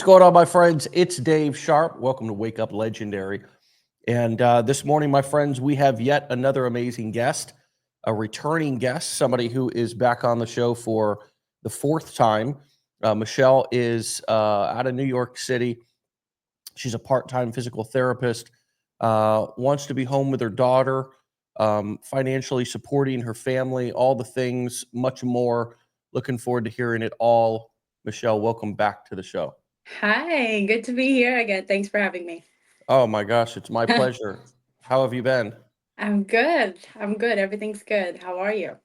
going on, my friends? It's Dave Sharpe. Welcome to Wake Up Legendary. And this morning, my friends, we have yet another amazing guest, a returning guest, somebody who is back on the show for the fourth time. Michelle is out of New York City. She's a part-time physical therapist, wants to be home with her daughter, financially supporting her family, all the things, much more. Looking forward to hearing it all. Michelle, welcome back to the show. Hi, good to be here again. Thanks for having me. Oh my gosh, it's my pleasure. How have you been? I'm good. I'm good. Everything's good. How are you?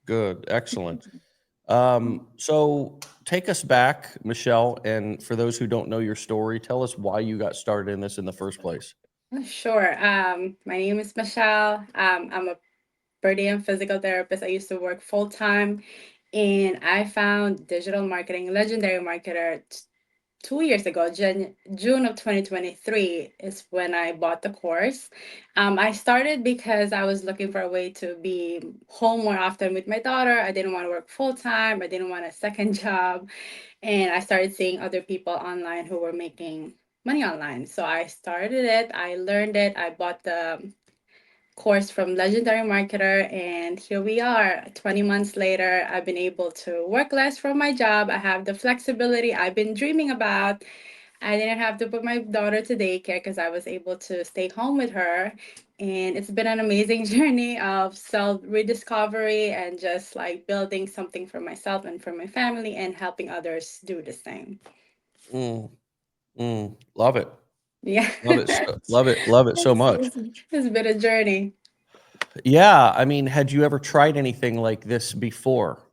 Good, excellent. So take us back, Michelle, and for those who don't know your story, tell us why you got started in this in the first place. Sure. My name is Michelle. I'm a birthday and physical therapist. I used to work full time, and I found digital marketing legendary marketer 2 years ago. June of 2023 is when I bought the course. I started because I was looking for a way to be home more often with my daughter. I didn't want to work full time. I didn't want a second job. And I started seeing other people online who were making money online. So I started it, I learned it, I bought the course from Legendary Marketer, and here we are. 20 months later, I've been able to work less from my job. I have the flexibility I've been dreaming about. I didn't have to put my daughter to daycare because I was able to stay home with her. And it's been an amazing journey of self rediscovery and just like building something for myself and for my family and helping others do the same. Mm, love it. Yeah. Love it. Love it so it's, much. it's, it's been a journey. Yeah, I mean, had you ever tried anything like this before?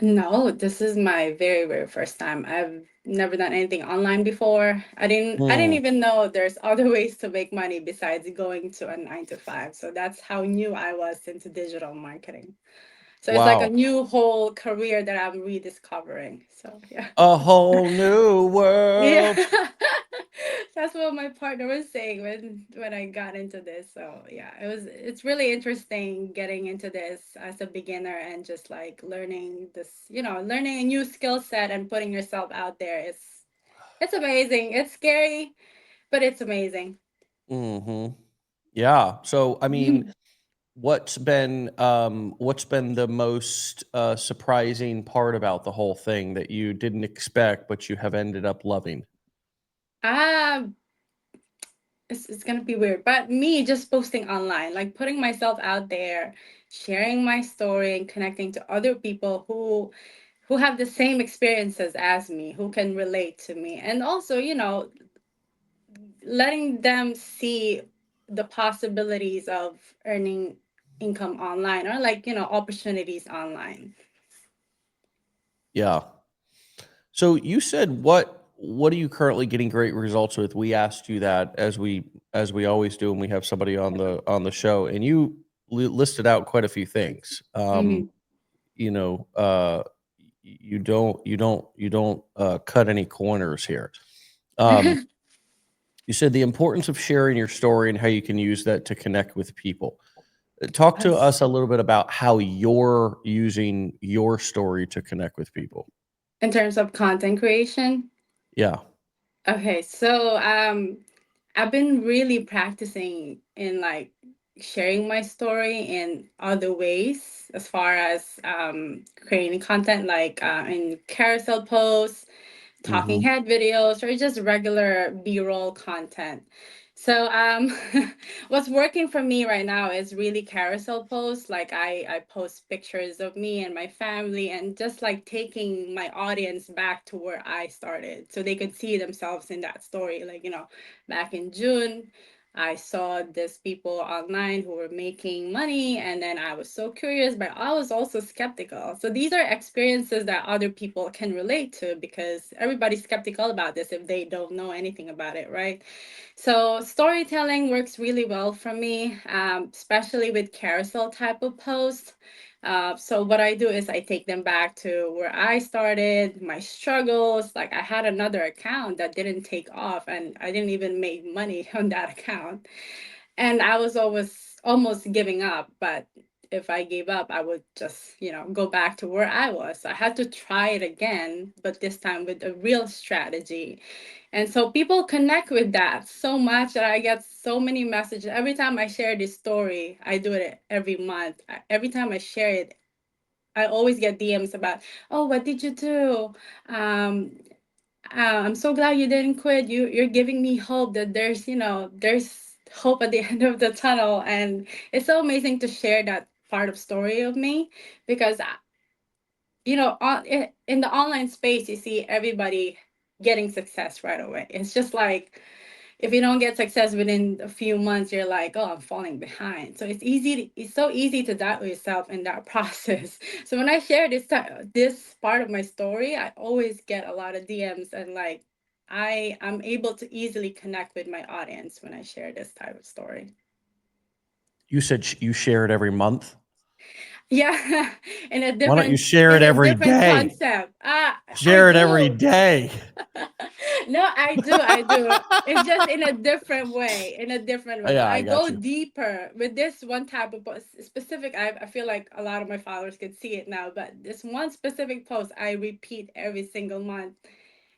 No, this is my very, very first time. I've never done anything online before. I didn't Mm, even know there's other ways to make money besides going to a 9 to 5. So that's how new I was into digital marketing. So it's like a wow. new whole career that I'm rediscovering. So yeah. A whole new Yeah. world. That's what my partner was saying when I got into this. So yeah, it's really interesting getting into this as a beginner and just like learning learning a new skill set and putting yourself out there. It's amazing. It's scary, but it's amazing. Hmm. Yeah. So, I mean, what's been the most surprising part about the whole thing that you didn't expect, but you have ended up loving? Ah, it's gonna be weird, but me just posting online, like putting myself out there, sharing my story and connecting to other people who have the same experiences as me, who can relate to me, and also letting them see the possibilities of earning income online, or like opportunities online. Yeah. So you said what are you currently getting great results with? We asked you that as we always do when we have somebody on the show, and you listed out quite a few things. Hmm. You know, you don't cut any corners here. Um, you said the importance of sharing your story and how you can use that to connect with people. Talk to Yes. us a little bit about how you're using your story to connect with people. In terms of content creation. Yeah. Okay, so I've been really practicing in like sharing my story in other ways as far as creating content like in carousel posts, talking Hmm. head videos, or just regular b-roll content. So what's working for me right now is really carousel posts. Like I post pictures of me and my family and just like taking my audience back to where I started so they could see themselves in that story. Like, back in June, I saw these people online who were making money, and then I was so curious, but I was also skeptical. So these are experiences that other people can relate to because everybody's skeptical about this if they don't know anything about it, right? So storytelling works really well for me, especially with carousel type of posts. So what I do is I take them back to where I started, my struggles. Like I had another account that didn't take off, and I didn't even make money on that account, and I was always almost giving up. But if I gave up, I would just, go back to where I was. So I had to try it again, but this time with a real strategy. And so people connect with that so much that I get so many messages. Every time I share this story, I do it every month. Every time I share it, I always get DMs about, oh, what did you do? Um, I'm so glad you didn't quit. You're giving me hope that there's hope at the end of the tunnel, and it's so amazing to share that part of story of me because in the online space you see everybody getting success right away. It's just like if you don't get success within a few months, you're like, oh, I'm falling behind. So it's so easy to doubt yourself in that process. So when I share this part of my story, I always get a lot of DMs, and like I'm able to easily connect with my audience when I share this type of story. You said you share it every month. Yeah, in a Why don't you different share it in a every different day? concept. I Share it every do. day. No, I do. It's just in a different way, in a different way. But Yeah, I I got go you. deeper with this one type of specific. I feel like a lot of my followers could see it now, but this one specific post I repeat every single month,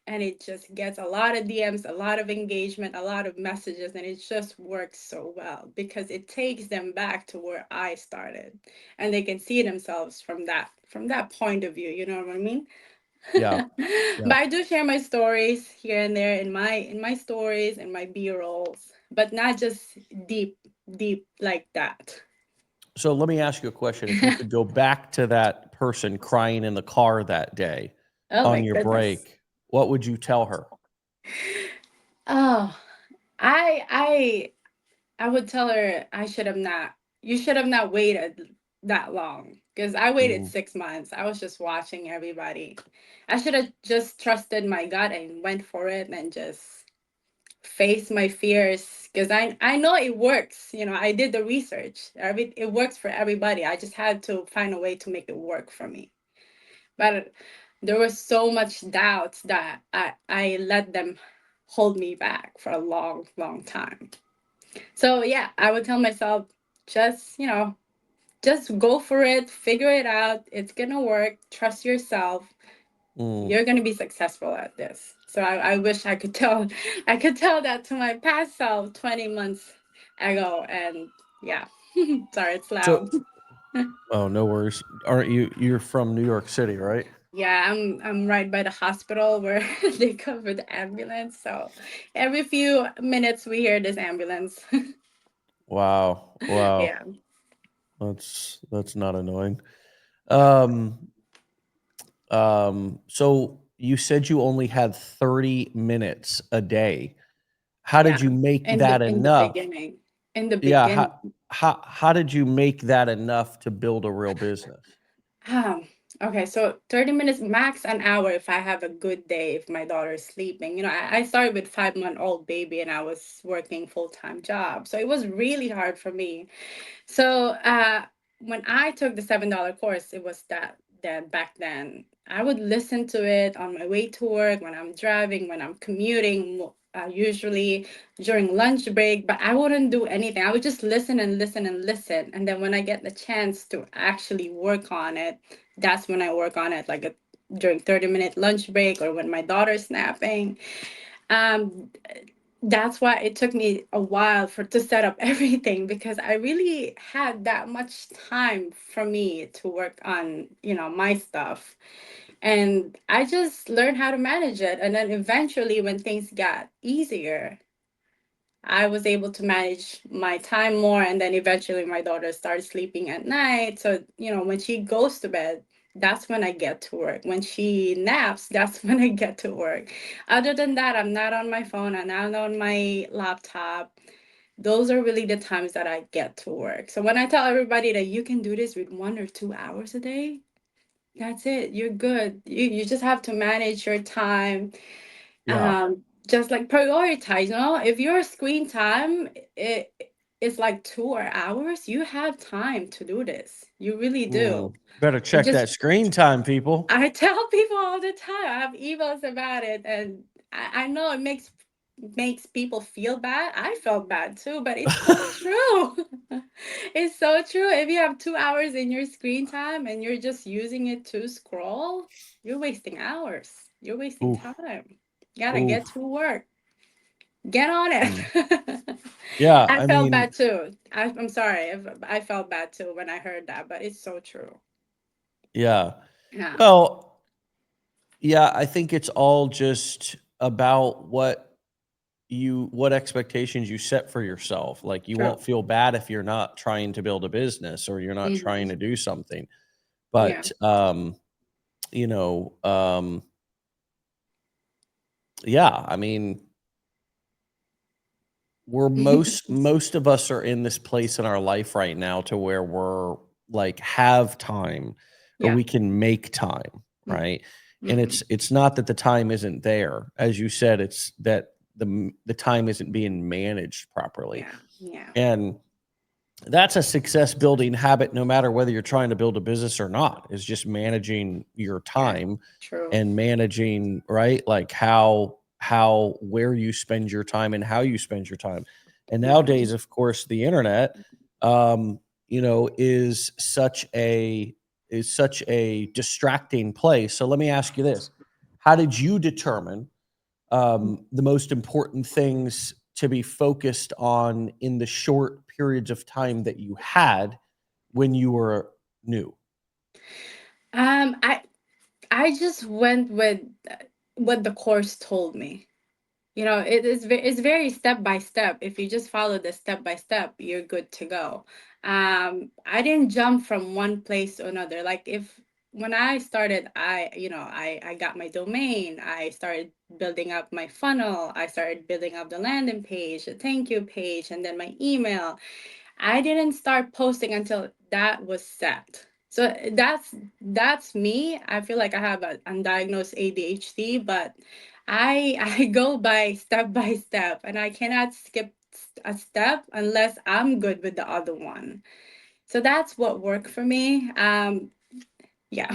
and it just gets a lot of DMs, a lot of engagement, a lot of messages, and it just works so well because it takes them back to where I started, and they can see themselves from that point of view. You know what I mean? Yeah, But yeah. I do share my stories here and there in my stories and my B-rolls, but not just deep, deep like that. So let me ask you a question. If you could go back to that person crying in the car that day Oh on my your goodness. break, what would you tell her? Oh, I I I would tell her you should have not waited that long because I waited Mm, 6 months. I was just watching everybody. I should have just trusted my gut and went for it and just face my fears because I know it works. I did the research. It works for everybody. I just had to find a way to make it work for me. But there was so much doubts that I let them hold me back for a long, long time. So yeah, I would tell myself just, just go for it, figure it out. It's gonna work. Trust yourself. mm. You're gonna be successful at this. So I wish I could tell that to my past self 20 months ago. And yeah, sorry, it's So, loud. oh, no worries. Aren't you? You're from New York City, right? Yeah, I'm right by the hospital where they cover the ambulance. So every few minutes we hear this ambulance. Wow, wow. Yeah. That's not annoying. Um, so you said you only had 30 minutes a day. How Yeah. did you make In that the enough? beginning. In the Yeah, beginning. how did you make that enough to build a real business? Okay, so 30 minutes max an hour if I have a good day, if my daughter's sleeping. I started with 5-month-old baby and I was working full-time job. So it was really hard for me. So when I took the $7 course, it was that back then. I would listen to it on my way to work, when I'm driving, when I'm commuting, usually during lunch break, but I wouldn't do anything. I would just listen and listen and listen. And then when I get the chance to actually work on it, that's when I work on it, like during 30-minute lunch break or when my daughter's napping. Um, that's why it took me a while to set up everything because I really had that much time for me to work on, my stuff. And I just learned how to manage it. And then eventually when things got easier, I was able to manage my time more. And then eventually my daughter started sleeping at night. So, when she goes to bed, that's when I get to work. When she naps, that's when I get to work. Other than that, I'm not on my phone. I'm not on my laptop. Those are really the times that I get to work. So when I tell everybody that you can do this with 1 or 2 hours a day, that's it. You're good. You just have to manage your time, Yeah. just like prioritize, if your screen time it is like 2 hours, you have time to do this. You really do. Better It check just that screen time, people. I tell people all the time. I have emails about it, and I know it makes makes people feel bad. I felt bad too, but it's so true. It's so true. If you have 2 hours in your screen time and you're just using it to scroll, you're wasting hours. You're wasting Oof, time. You gotta get oof. to work. Get on Mm. it. Yeah, I I felt mean, bad too. I'm sorry. I felt bad too when I heard that, but it's so true. yeah. Yeah. Well, yeah, I think it's all just about what expectations you set for yourself. Like you True. won't feel bad if you're not trying to build a business or you're not trying Hmm. to do something. Yeah. But you know, yeah, I mean, we're most of us are in this place in our life right now to where we're like have time or Yeah. we can make time, Mm-hmm. right? And Mm-hmm. it's not that the time isn't there. As you said, it's that the time isn't being managed properly. Yeah. Yeah. And that's a success building habit no matter whether you're trying to build a business or not, is just managing your Yeah. time True. and managing, right? Like where you spend your time and how you spend your time. And Hmm. nowadays, of course, the internet, is such a distracting place. So let me ask you this. How did you determine the most important things to be focused on in the short periods of time that you had when you were new? Um, I I just went with what the course told me. It's very step by step. If you just follow the step by step, you're good to go. I didn't jump from one place to another. Like if when I started, I got my domain. I started building up my funnel. I started building up the landing page, the thank you page, and then my email. I didn't start posting until that was set. So that's me. I feel like I have an undiagnosed ADHD, but I go by step, and I cannot skip a step unless I'm good with the other one. So that's what worked for me. Yeah.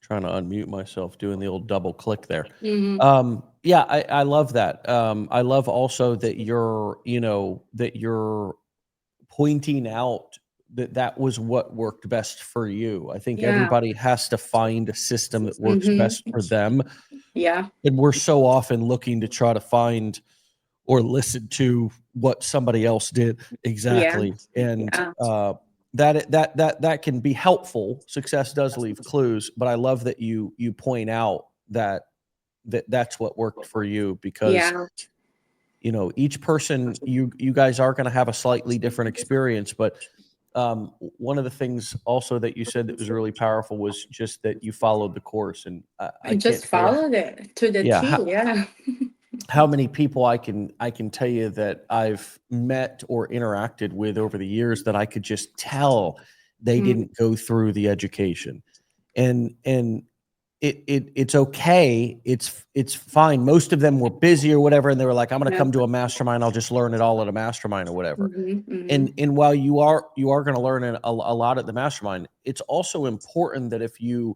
Trying to unmute myself, doing the old double click there. Hmm. Yeah, I love that. I love also that you're pointing out that that was what worked best for you. I think Yeah. everybody has to find a system that works Hmm. best for them, Yeah. and we're so often looking to try to find or listen to what somebody else did Yeah. exactly, and Yeah. that can be helpful. Success does leave clues, but I love that you point out that that's what worked for you because Yeah. each person, you guys are going to have a slightly different experience, but one of the things also that you said that was really powerful was just that you followed the course, and I I can't just tell you, followed it to the yeah, T. Yeah. how many people I can tell you that I've met or interacted with over the years that I could just tell they Mm. didn't go through the education. And it's okay. It's fine. Most of them were busy or whatever, and they were like, I'm gonna Yeah. come to a mastermind, I'll just learn it all at a mastermind or whatever. Hmm. Hmm. And while you are gonna learn a lot at the mastermind, it's also important that if you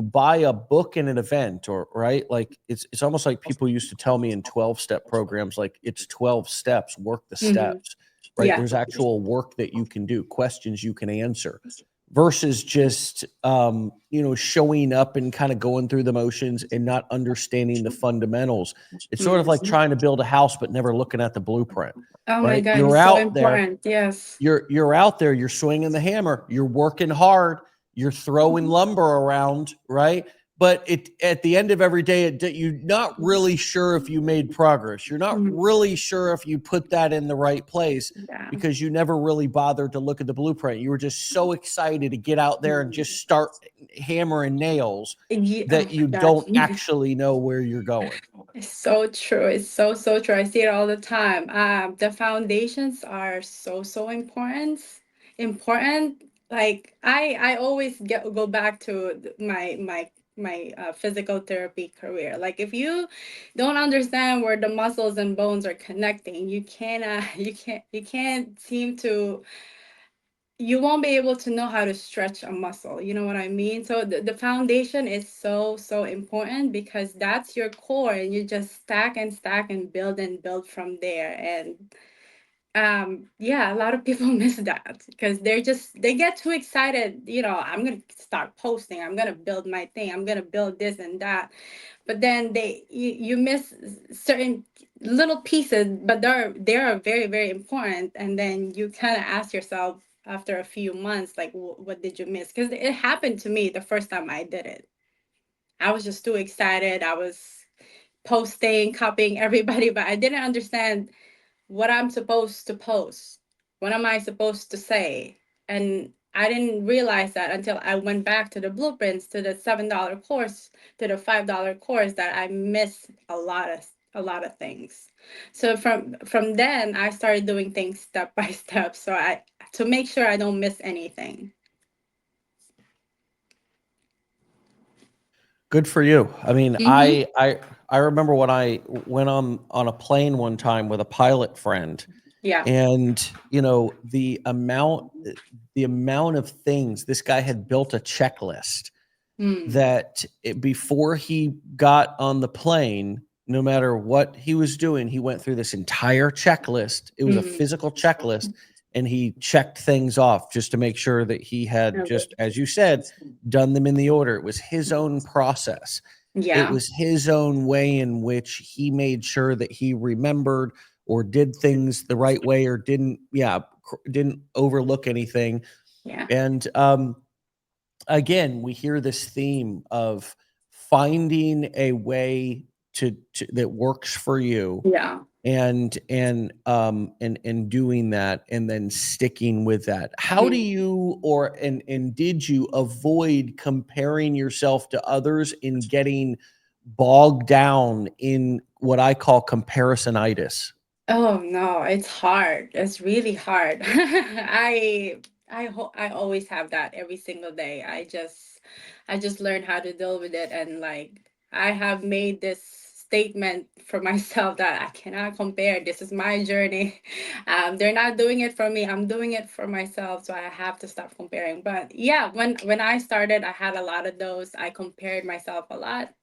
buy a book in an event, or right, like it's almost like people used to tell me in 12-step programs, like it's 12 steps, work the Hmm. steps, right? Yeah. There's actual work that you can do, questions you can answer, versus just showing up and kind of going through the motions and not understanding the fundamentals. It's sort of like Mhm. trying to build a house but never looking at the blueprint, Oh my right? God, You're it's so out there, important. Yes. you're out there, you're swinging the hammer, you're working hard, you're throwing lumber around, right? But at the end of every day, you're not really sure if you made progress. You're not Mhm. really sure if you put that in the right place Yeah. because you never really bothered to look at the blueprint. You were just so excited to get out there and just start hammering nails Oh that you my God. don't actually know where you're going. It's so true. It's so, so true. I see it all the time. The foundations are so, so important. Important. Like I always go back to my physical therapy career. Like if you don't understand where the muscles and bones are connecting, you can't seem to you won't be able to know how to stretch a muscle. You know what I mean? So the foundation is so, so important because that's your core, and you just stack and stack and build from there. And yeah, a lot of people miss that because they get too excited. I'm gonna start posting, I'm gonna build my thing, I'm gonna build this and that, but then you miss certain little pieces, but they are very, very important. And then you kind of ask yourself after a few months, like, what did you miss? Because it happened to me the first time I did it. I was just too excited. I was posting, copying everybody, but I didn't understand what I'm supposed to post. What am I supposed to say? And I didn't realize that until I went back to the blueprints, to the $7 course, to the $5 course, that I missed a lot of things. So from then I started doing things step by step, so I to make sure I don't miss anything. Good for you. I mean, Mm-hmm. I remember when I went on a plane one time with a pilot friend, Yeah. and the amount of things this guy had built a checklist Mm. that before he got on the plane, no matter what he was doing, he went through this entire checklist. It was a Mm. physical checklist, and he checked things off just to make sure that he had, just as you said, done them in the order. It was his own process. It Yeah. was his own way in which he made sure that he remembered or did things the right way, or didn't overlook anything. Yeah. And again, we hear this theme of finding a way to that works for you, Yeah. and doing that, and then sticking with that. How do Mm. you, or and did you avoid comparing yourself to others in getting bogged down in what I call comparisonitis? Oh no, it's hard. It's really hard. I always have that every single day. I just learned how to deal with it, and like I have made this statement for myself that I cannot compare. This is my journey. They're not doing it for me. I'm doing it for myself, so I have to stop comparing. But yeah, when I started, I had a lot of those. I compared myself a lot.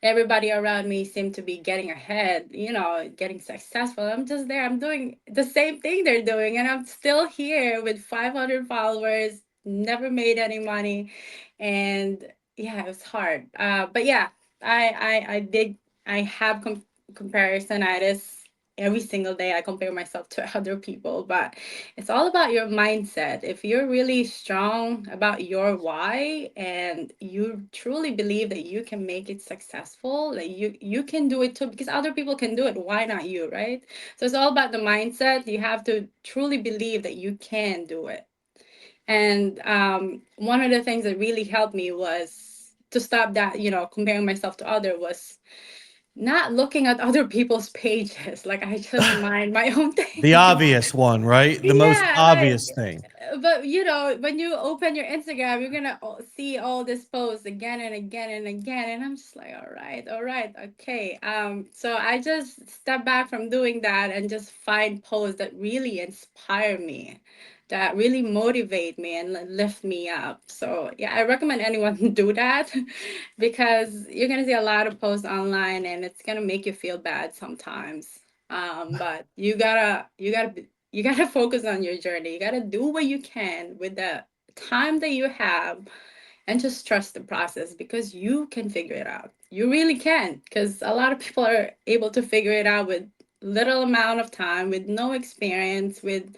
Everybody around me seemed to be getting ahead, getting successful. I'm just there. I'm doing the same thing they're doing, and I'm still here with 500 followers, never made any money. And yeah, it was hard. But yeah, I did. I have comparisonitis. Every single day I compare myself to other people, but it's all about your mindset. If you're really strong about your why and you truly believe that you can make it successful, like you can do it too, because other people can do it. Why not you, right? So it's all about the mindset. You have to truly believe that you can do it. And one of the things that really helped me was to stop that, comparing myself to other, was not looking at other people's pages. Like I just mind my own The thing. obvious one, right? The most Yeah, like, obvious thing. but when you open your Instagram, you're gonna see all this posts again and again and again, and I'm just like, all right, okay. So I just step back from doing that and just find posts that really inspire me, that really motivate me and lift me up. So yeah, I recommend anyone do that because you're gonna see a lot of posts online, and it's gonna make you feel bad sometimes. But you gotta focus on your journey. You gotta do what you can with the time that you have, and just trust the process, because you can figure it out. You really can, because a lot of people are able to figure it out with little amount of time, with no experience, with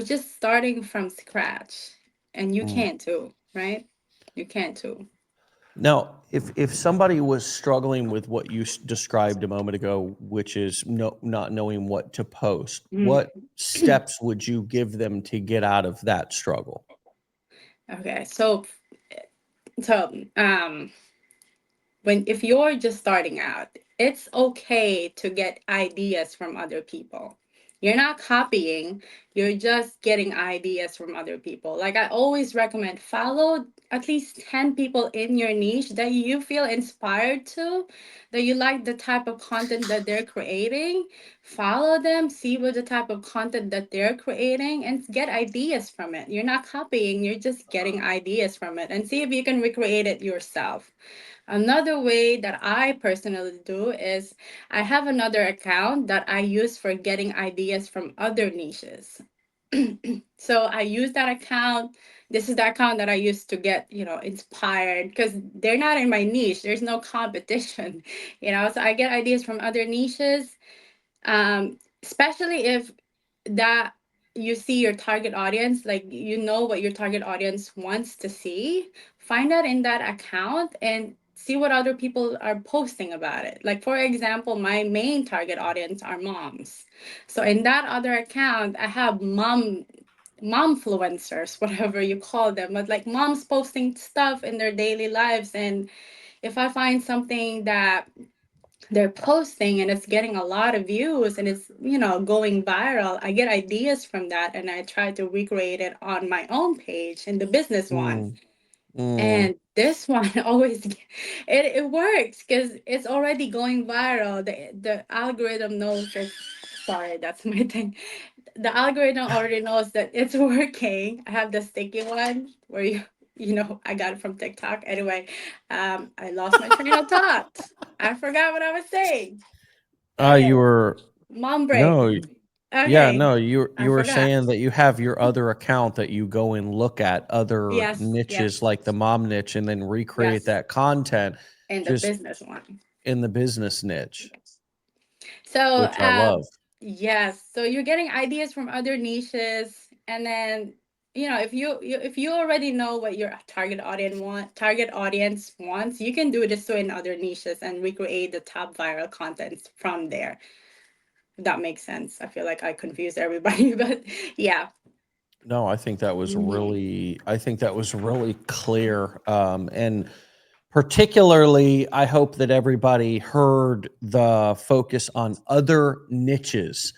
just starting from scratch. And you Mm. can too, right? You can too. Now, if somebody was struggling with what you described a moment ago, which is not knowing what to post, Mm. what steps would you give them to get out of that struggle? Okay, so when if you're just starting out, it's okay to get ideas from other people. You're not copying, you're just getting ideas from other people. Like I always recommend, follow at least 10 people in your niche that you feel inspired to, that you like the type of content that they're creating. Follow them, see what the type of content that they're creating, and get ideas from it. You're not copying, you're just getting ideas from it, and see if you can recreate it yourself. Another way that I personally do is I have another account that I use for getting ideas from other niches. So I use that account. This is the account that I use to get, inspired, because they're not in my niche. There's no competition, so I get ideas from other niches, especially if that you see your target audience, like what your target audience wants to see. Find out in that account and see what other people are posting about it. Like for example, my main target audience are moms, so in that other account I have momfluencers, whatever you call them, but like moms posting stuff in their daily lives. And if I find something that they're posting and it's getting a lot of views and it's going viral, I get ideas from that and I try to recreate it on my own page in the business one. Mm, mm. And this one always it works because it's already going viral. The algorithm knows that. Sorry, that's my thing. The algorithm already knows that it's working. I have the sticky one where I got it from TikTok. Anyway, I lost my train of thought. I forgot what I was saying. Okay, You were mom break. no, yeah, Okay, no, I you were forgot. saying that you have your other account that you go and look at other Yes, niches yes, like the mom niche and then recreate yes. that content And the just business one. in the business niche, So, which I love. yes. So you're getting ideas from other niches, and then if you already know what your target audience wants, you can do this too in other niches and recreate the top viral content from there. If that makes sense. I feel like I confused everybody, but yeah. No, Mhm. I think that was really clear. And particularly, I hope that everybody heard the focus on other niches.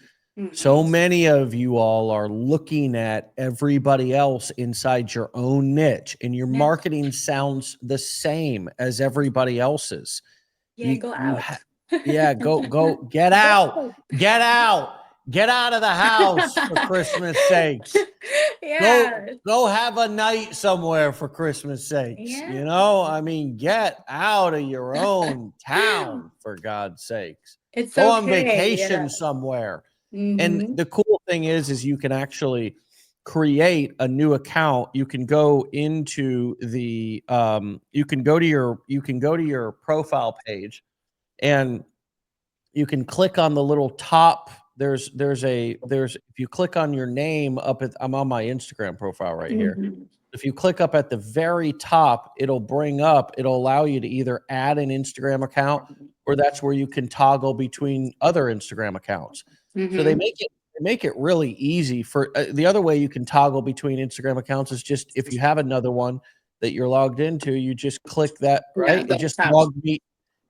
So Mhm. many of you all are looking at everybody else inside your own niche, and your Yeah. marketing sounds the same as everybody else's. Yeah. Go out. Yeah, get out, Go. get out, get out of the house for Christmas sakes. Yeah. Go have a night somewhere for Christmas sakes. Yeah. I mean, get out of your own town for God's sakes. It's Go on okay. vacation Yeah. somewhere. And Mm-hmm. the cool thing is you can actually create a new account. You can go into the you can go to your profile page, and you can click on the little top. There's if you click on your name up at, I'm on my Instagram profile right here. Mm-hmm. If you click up at the very top, it'll allow you to either add an Instagram account, or that's where you can toggle between other Instagram accounts. So Mm-hmm. they make it really easy. For the other way you can toggle between Instagram accounts is just if you have another one that you're logged into, you just click that, Yeah, right? It double just tap. logged me.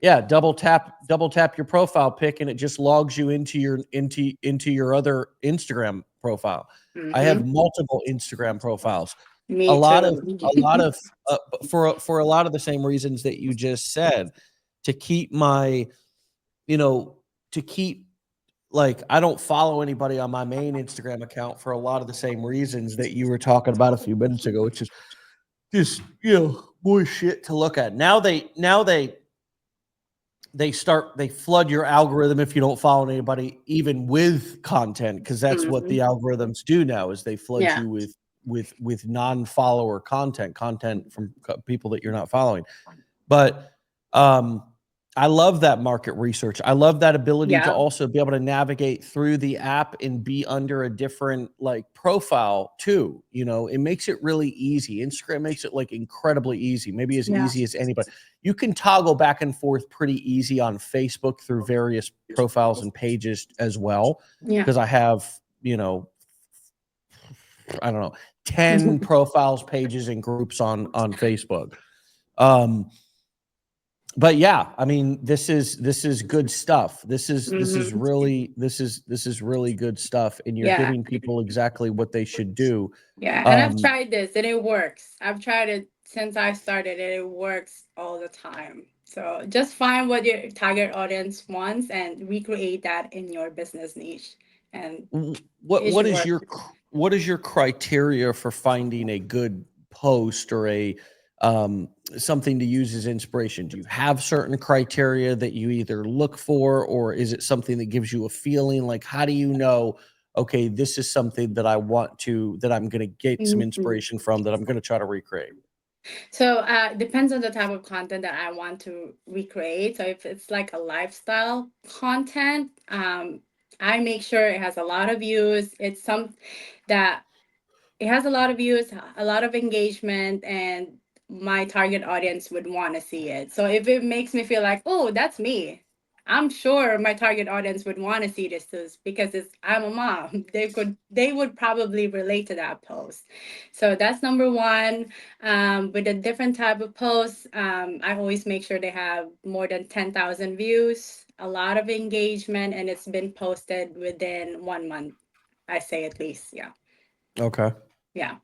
Yeah, double tap your profile pic, and it just logs you into your other Instagram profile. I have Mm-hmm. multiple Instagram profiles. A Me lot of too. a lot of for a lot of the same reasons that you just said, to keep my, you know, to keep, like, I don't follow anybody on my main Instagram account for a lot of the same reasons that you were talking about a few minutes ago, which is just, more shit to look at. They flood your algorithm if you don't follow anybody, even with content, because that's what the Mm-hmm. algorithms do now, is they flood Yeah. you with non-follower content from people that you're not following. But um, I love that market research. I love that ability to Yeah. also be able to navigate through the app and be under a different, like, profile too. It makes it really easy. Instagram makes it like incredibly easy, maybe as Yeah. easy as anybody. You can toggle back and forth pretty easy on Facebook through various profiles and pages as well. Yeah. Because I have, I don't know, 10 profiles, pages, and groups on Facebook. Um, but yeah, I mean, this is good stuff. Hmm. This is really good stuff, and you're Yeah. giving people exactly what they should do. Yeah, and I've Um, tried this and it works. I've tried it since I started and it works all the time. So just find what your target audience wants and recreate that in your business niche, and it what should is work. what is your criteria for finding a good post or a something to use as inspiration? Do you have certain criteria that you either look for, or is it something that gives you a feeling? Like, how do you know, okay, this is something that I want to, that I'm going to get some Mhm. inspiration from, that I'm going to try to recreate? So depends on the type of content that I want to recreate. So if it's like a lifestyle content, I make sure it has a lot of views. It's some that it has a lot of views, a lot of engagement, and my target audience would want to see it. So if it makes me feel like, oh, that's me, I'm sure my target audience would want to see this too, because it's I'm a mom. They would probably relate to that post. So that's number one. With a different type of posts, I always make sure they have more than 10,000 views, a lot of engagement, and it's been posted within 1 month. I say at least, yeah, Okay. yeah.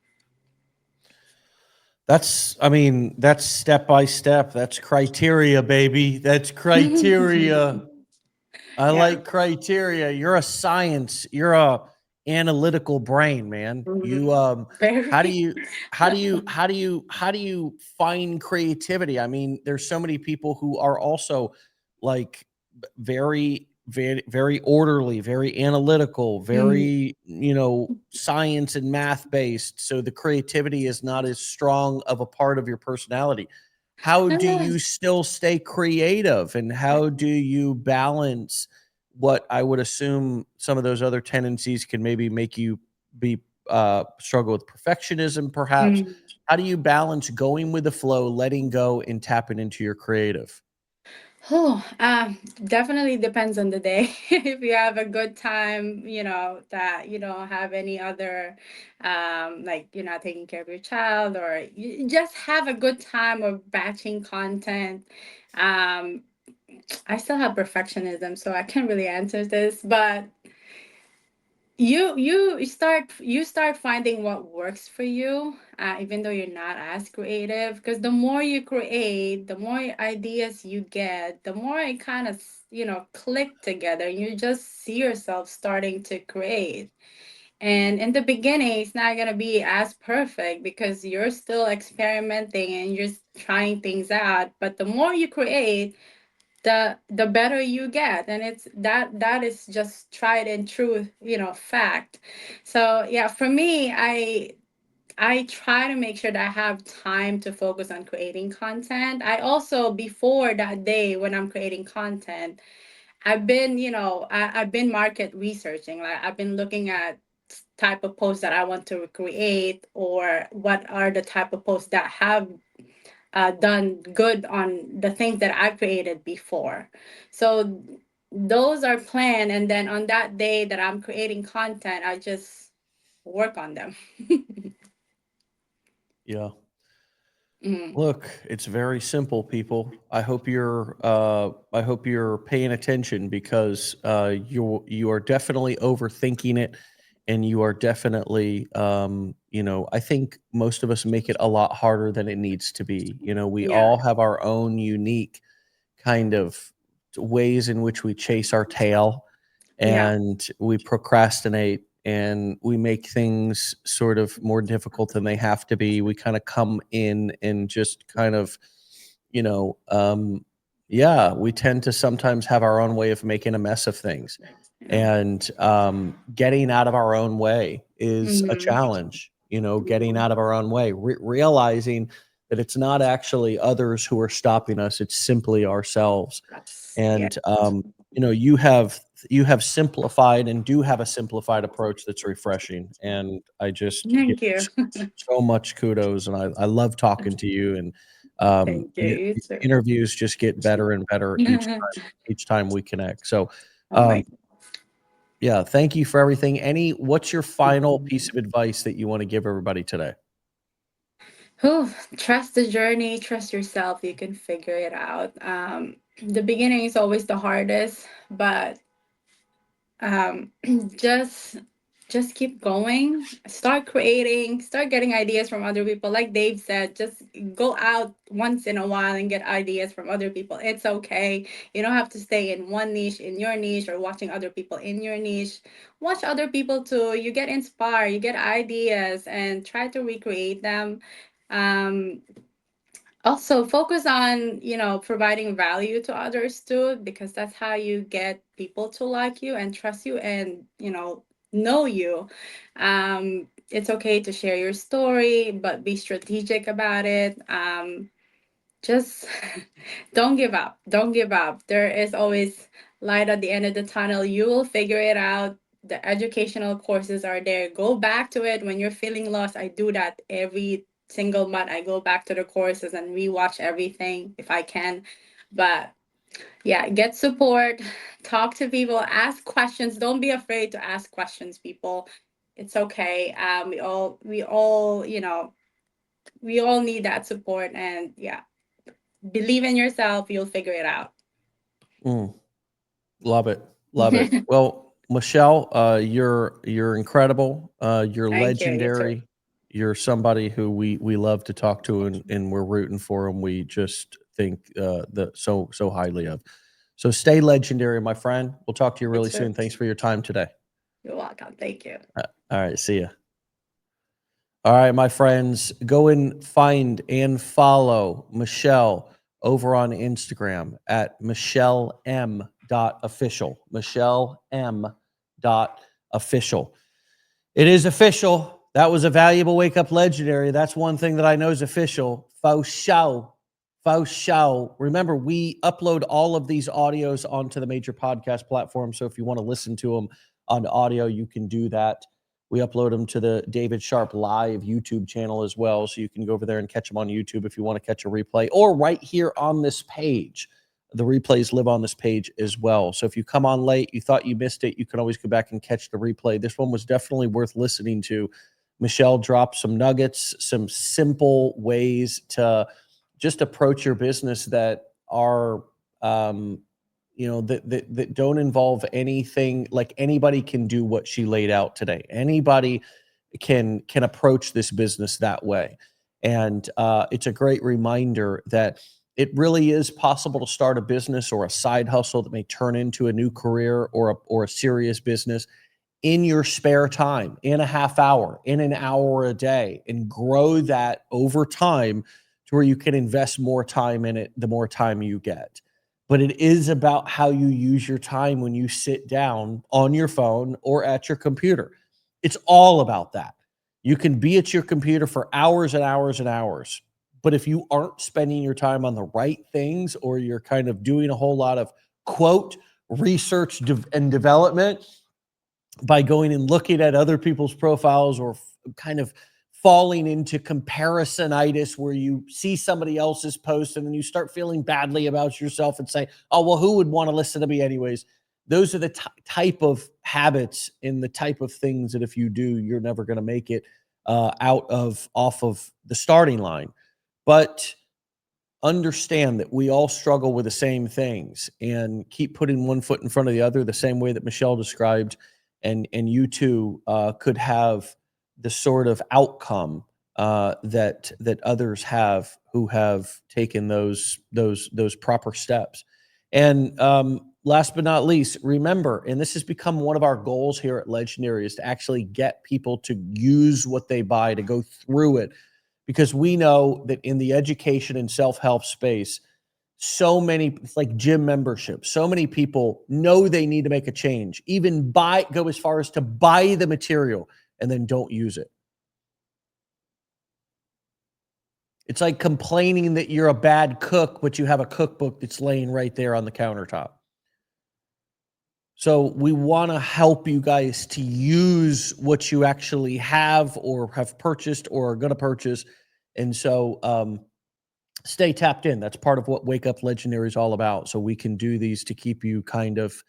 That's, I mean, that's step by step. That's criteria, baby. That's criteria. I Yeah. like criteria. You're a science. You're a analytical brain, man. You Mhm. how do Very. you how do you find creativity? I mean, there's so many people who are also like very orderly, very analytical, Mm. very, science and math based. So the creativity is not as strong of a part of your personality. How do you still stay creative, and how do you balance what I would assume some of those other tendencies can maybe make you be struggle with perfectionism, perhaps? Mm. How do you balance going with the flow, letting go, and tapping into your creative? Oh, definitely depends on the day. If you have a good time, that you don't have any other, like you're not taking care of your child, or you just have a good time of batching content. Um, I still have perfectionism, so I can't really answer this, but you start finding what works for you, even though you're not as creative, because the more you create, the more ideas you get, the more it kind of click together. You just see yourself starting to create, and in the beginning it's not going to be as perfect because you're still experimenting and you're trying things out, but the more you create, the better you get, and that is just tried and true, fact. So yeah, for me, I try to make sure that I have time to focus on creating content. I also, before that day when I'm creating content, I've been market researching. Like, I've been looking at type of posts that I want to create, or what are the type of posts that have done good on the things that I created before. So those are planned, and then on that day that I'm creating content, I just work on them. Yeah. Mm. Look, it's very simple, people. I hope you're paying attention, because you are definitely overthinking it, and you are definitely, I think most of us make it a lot harder than it needs to be. We Yeah, all have our own unique kind of ways in which we chase our tail, yeah, and we procrastinate, and we make things sort of more difficult than they have to be. We kind of come in and just kind of, you know, um, yeah, we tend to sometimes have our own way of making a mess of things. yeah. And getting out of our own way is a Hmm. challenge, getting out of our own way, realizing that it's not actually others who are stopping us, it's simply ourselves. That's, yeah. And you have simplified, and do have a simplified approach that's refreshing, and I just give Thank you you. so much kudos, and I love talking to you. And Thank you. You the too. interviews just get better and better each time we connect. So Oh um, my. yeah, thank you for everything. What's your final piece of advice that you want to give everybody today? Oh, trust the journey, trust yourself. You can figure it out. The beginning is always the hardest, but um, just just keep going. Start creating, start getting ideas from other people. Like Dave said, just go out once in a while and get ideas from other people. It's okay. You don't have to stay in one niche, in your niche, or watching other people in your niche. Watch other people too. You get inspired, you get ideas, and try to recreate them. um Also focus on, providing value to others too, because that's how you get people to like you and trust you and, know you. It's okay to share your story, but be strategic about it. Just don't give up. Don't give up. There is always light at the end of the tunnel. You will figure it out. The educational courses are there. Go back to it when you're feeling lost. I do that every single month. I go back to the courses and rewatch everything if I can. But yeah, get support, talk to people, ask questions. Don't be afraid to ask questions, people. It's okay. We all need that support, and yeah, believe in yourself, you'll figure it out. Mm, love it. Love it. Well, Michelle, you're incredible. You're Thank you. You too. legendary. You're somebody who we love to talk to, and we're rooting for them. We just think so highly of. So stay legendary, my friend. We'll talk to you You really too. soon. Thanks for your time today. You're welcome. Thank you. All right, see ya. All right, my friends, go and find and follow Michelle over on Instagram at michelleM.official. michelleM.official. It is official. That was a valuable wake up legendary. That's one thing that I know is official. Faux show. Faux show. Remember, we upload all of these audios onto the major podcast platforms. So if you want to listen to them on audio, you can do that. We upload them to the David Sharpe Live YouTube channel as well. So you can go over there and catch them on YouTube if you want to catch a replay, or right here on this page. The replays live on this page as well. So if you come on late, you thought you missed it, you can always go back and catch the replay. This one was definitely worth listening to. Michelle dropped some nuggets, some simple ways to just approach your business that are that don't involve anything. Like, anybody can do what she laid out today. Anybody can approach this business that way. And it's a great reminder that it really is possible to start a business or a side hustle that may turn into a new career or a serious business in your spare time, in a half hour, in an hour a day, and grow that over time to where you can invest more time in it the more time you get. But it is about how you use your time when you sit down on your phone or at your computer. It's all about that. You can be at your computer for hours and hours and hours, but if you aren't spending your time on the right things, or you're kind of doing a whole lot of quote research and development by going and looking at other people's profiles, or kind of falling into comparisonitis where you see somebody else's post and then you start feeling badly about yourself and say, oh, well, who would want to listen to me anyways? Those are the type of habits and the type of things that if you do, you're never going to make it off of the starting line. But understand that we all struggle with the same things, and keep putting one foot in front of the other, the same way that Michelle described. And you too could have the sort of outcome that others have who have taken those proper steps. And last but not least, remember, and this has become one of our goals here at Legendary, is to actually get people to use what they buy, to go through it, because we know that in the education and self-help space, so many, it's like gym membership, so many people know they need to make a change, even go as far as to buy the material and then don't use it. It's like complaining that you're a bad cook, but you have a cookbook that's laying right there on the countertop. So we want to help you guys to use what you actually have or have purchased or are going to purchase. And so stay tapped in. That's part of what Wake Up Legendary is all about. So we can do these to keep you kind of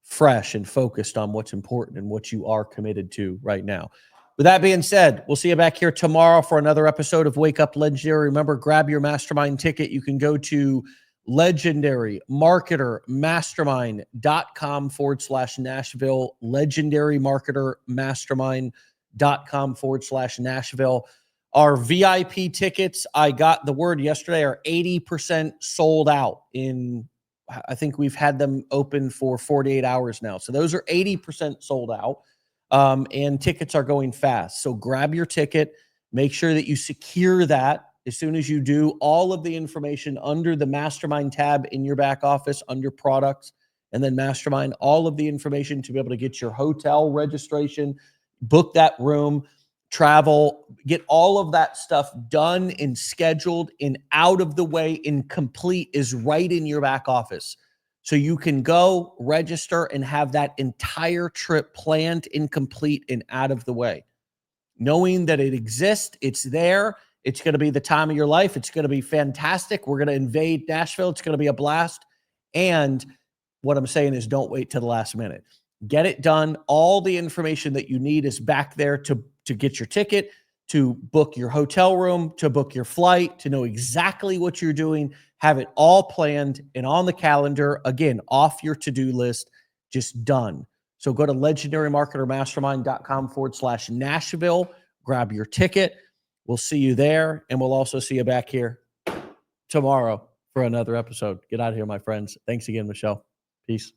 fresh and focused on what's important and what you are committed to right now. with that being said, we'll see you back here tomorrow for another episode of Wake Up Legendary. Remember, grab your mastermind ticket. You can go to legendarymarketermastermind.com/Nashville, legendarymarketermastermind.com/Nashville. Our VIP tickets, I got the word yesterday, are 80% sold out in, I think we've had them open for 48 hours now. So those are 80% sold out. And tickets are going fast. So grab your ticket. Make sure that you secure that. As soon as you do, all of the information under the Mastermind tab in your back office, under products, and then Mastermind, all of the information to be able to get your hotel registration, book that room, travel, get all of that stuff done and scheduled and out of the way and complete is right in your back office. So you can go register and have that entire trip planned and complete and out of the way. Knowing that it exists, it's there. It's going to be the time of your life. It's going to be fantastic. We're going to invade Nashville. It's going to be a blast. And what I'm saying is don't wait till the last minute. Get it done. All the information that you need is back there to get your ticket, to book your hotel room, to book your flight, to know exactly what you're doing. Have it all planned and on the calendar. Again, off your to-do list, just done. So go to legendarymarketermastermind.com/Nashville. Grab your ticket. We'll see you there. And we'll also see you back here tomorrow for another episode. Get out of here, my friends. Thanks again, Michelle. Peace.